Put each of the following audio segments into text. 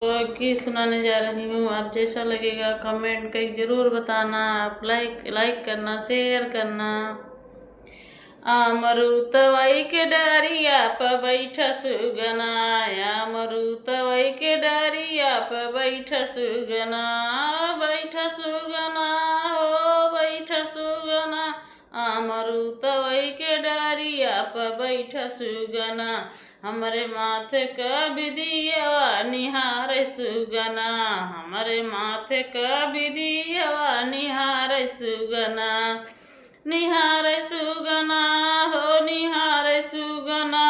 तो की सुनाने जा रही हूँ। आप जैसा लगेगा कमेंट कहीं ज़रूर बताना। आप लाइक करना, शेयर करना। अमरुतवई के डारिया पे बैठा सुगना, अमरुतवई के डारिया पे बैठा सुगना, बैठा सुगना हो बैठा सुगना। अमरुतवई के डारिया पे बैठा सुगना, हमरे माथे का बिदिया निहार सुगना, हमरे माथे का बिदिया निहार सुगना, निहार सुगना हो निहार सुगना।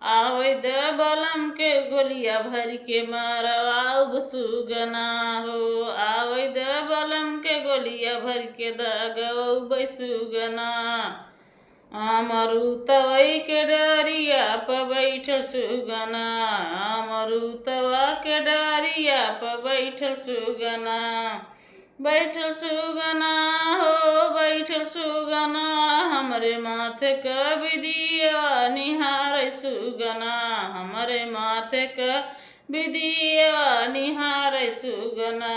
आवे द बलम के गोलिया भर के मरवाब सुगना हो, आवे द बलम के गोलिया भर के दगब सुगना। अमरुतवई के डरिया पे बैठल सुगना, अमरुतवा के डरिया पे बैठल सुगना, बैठल सुगना हो बैठल सुगना। हमरे माथे का बिदिया निहार सुगना, हमरे माथे का बिदिया निहार सुगना।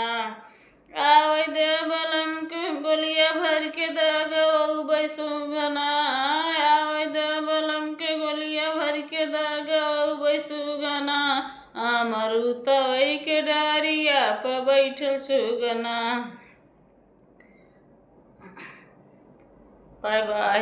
आवे दे बलम के गोलिया भर के दगब सुगना, आवे दे बलम के गोलिया भर के दगब सुगना। अमरुतवई के डारिया पे बैठल सुगना। Bye by.